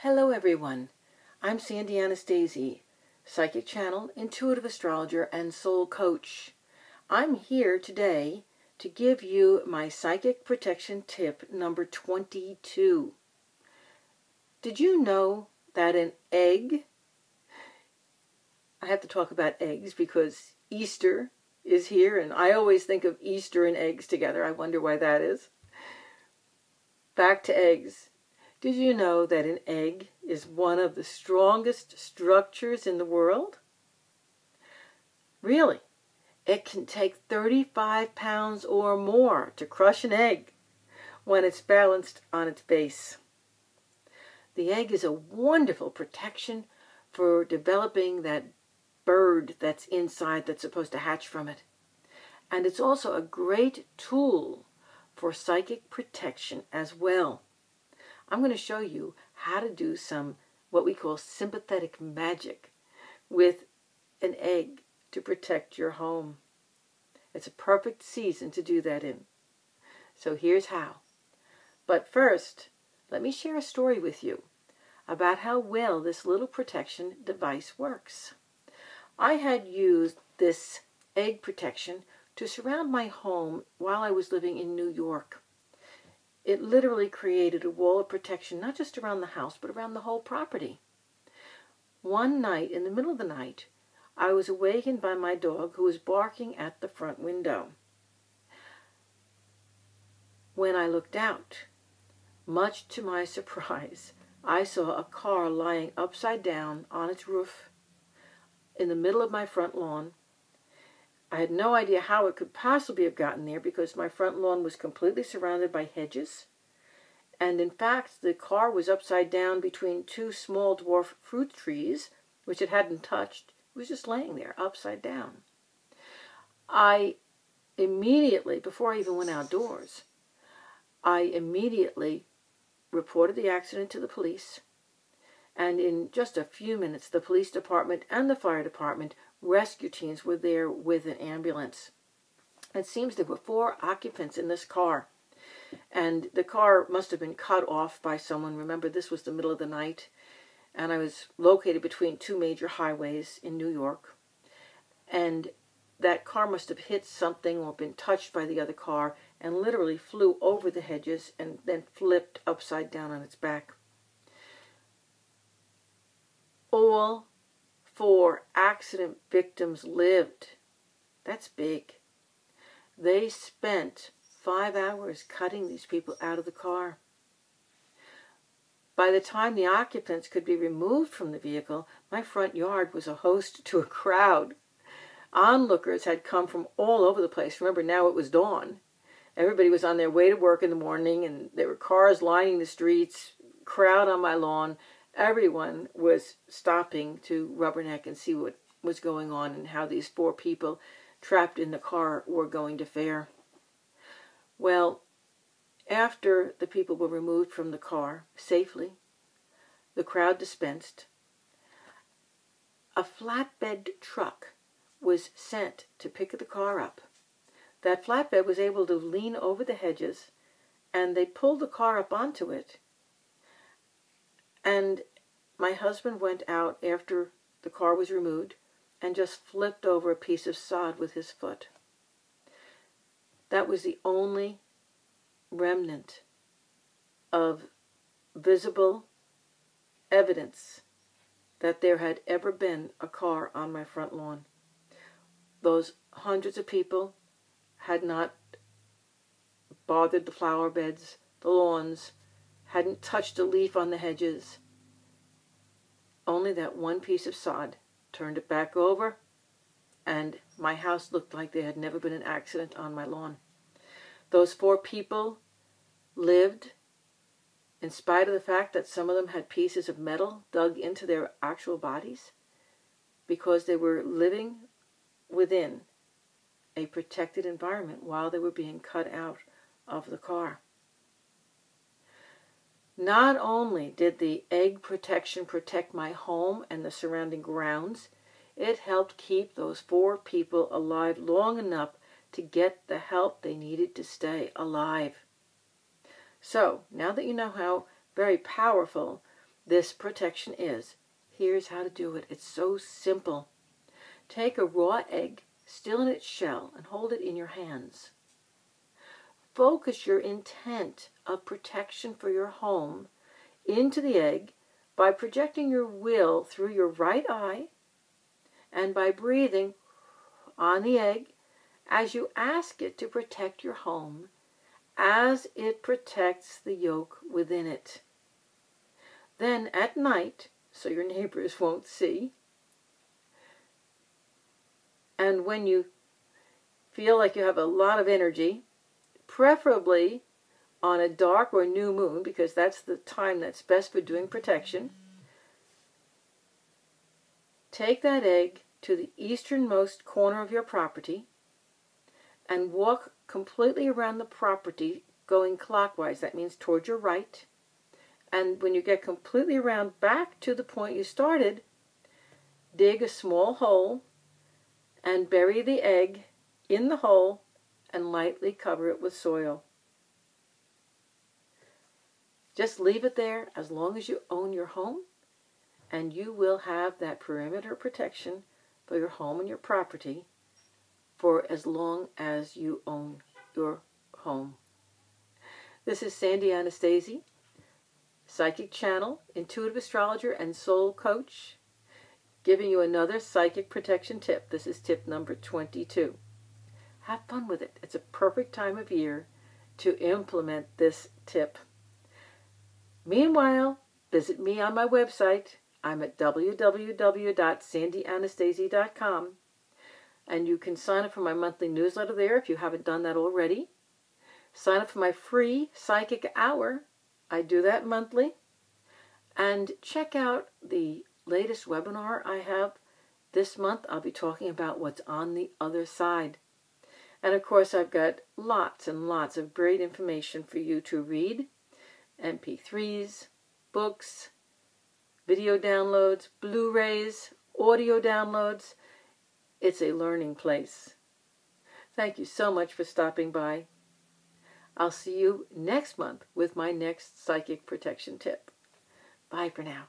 Hello everyone, I'm Sandy Anastasi, Psychic Channel, Intuitive Astrologer, and Soul Coach. I'm here today to give you my Psychic Protection Tip number 22. Did you know that an egg, I have to talk about eggs because Easter is here and I always think of Easter and eggs together. I wonder why that is. Back to eggs. Did you know that an egg is one of the strongest structures in the world? Really, it can take 35 pounds or more to crush an egg when it's balanced on its base. The egg is a wonderful protection for developing that bird that's inside that's supposed to hatch from it. And it's also a great tool for psychic protection as well. I'm going to show you how to do some what we call sympathetic magic with an egg to protect your home. It's a perfect season to do that in. So here's how. But first, let me share a story with you about how well this little protection device works. I had used this egg protection to surround my home while I was living in New York. It literally created a wall of protection, not just around the house, but around the whole property. One night, in the middle of the night, I was awakened by my dog who was barking at the front window. When I looked out, much to my surprise, I saw a car lying upside down on its roof in the middle of my front lawn. I had no idea how it could possibly have gotten there because my front lawn was completely surrounded by hedges. And in fact, the car was upside down between two small dwarf fruit trees, which it hadn't touched. It was just laying there, upside down. I immediately, before I even went outdoors, I immediately reported the accident to the police. And in just a few minutes, the police department and the fire department rescue teams were there with an ambulance. It seems there were 4 occupants in this car, and the car must have been cut off by someone. Remember, this was the middle of the night, and I was located between 2 major highways in New York, and that car must have hit something or been touched by the other car and literally flew over the hedges and then flipped upside down on its back. All 4 accident victims lived. That's big. They spent 5 hours cutting these people out of the car. By the time the occupants could be removed from the vehicle, my front yard was a host to a crowd. Onlookers had come from all over the place. Remember, now it was dawn. Everybody was on their way to work in the morning, and there were cars lining the streets, crowd on my lawn. Everyone was stopping to rubberneck and see what was going on and how these 4 people trapped in the car were going to fare. Well, after the people were removed from the car safely, the crowd dispensed. A flatbed truck was sent to pick the car up. That flatbed was able to lean over the hedges, and they pulled the car up onto it. And my husband went out after the car was removed and just flipped over a piece of sod with his foot. That was the only remnant of visible evidence that there had ever been a car on my front lawn. Those hundreds of people had not bothered the flower beds, the lawns, hadn't touched a leaf on the hedges. Only that one piece of sod turned it back over, and my house looked like there had never been an accident on my lawn. Those 4 people lived in spite of the fact that some of them had pieces of metal dug into their actual bodies, because they were living within a protected environment while they were being cut out of the car. Not only did the egg protection protect my home and the surrounding grounds, it helped keep those 4 people alive long enough to get the help they needed to stay alive. So, now that you know how very powerful this protection is. Here's how to do it. It's so simple. Take a raw egg, still in its shell, and hold it in your hands. Focus your intent of protection for your home into the egg by projecting your will through your right eye and by breathing on the egg as you ask it to protect your home as it protects the yolk within it. Then at night, so your neighbors won't see, and when you feel like you have a lot of energy, preferably on a dark or new moon, because that's the time that's best for doing protection, take that egg to the easternmost corner of your property and walk completely around the property going clockwise. That means towards your right. And when you get completely around back to the point you started, dig a small hole and bury the egg in the hole and lightly cover it with soil. Just leave it there as long as you own your home, and you will have that perimeter protection for your home and your property for as long as you own your home. This is Sandy Anastasi, Psychic Channel, Intuitive Astrologer, and Soul Coach, giving you another psychic protection tip. This is tip number 22. Have fun with it. It's a perfect time of year to implement this tip. Meanwhile, visit me on my website. I'm at www.sandyanastasi.com, and you can sign up for my monthly newsletter there if you haven't done that already. Sign up for my free Psychic Hour. I do that monthly. And check out the latest webinar I have this month. I'll be talking about what's on the other side. And of course, I've got lots and lots of great information for you to read. MP3s, books, video downloads, Blu-rays, audio downloads. It's a learning place. Thank you so much for stopping by. I'll see you next month with my next psychic protection tip. Bye for now.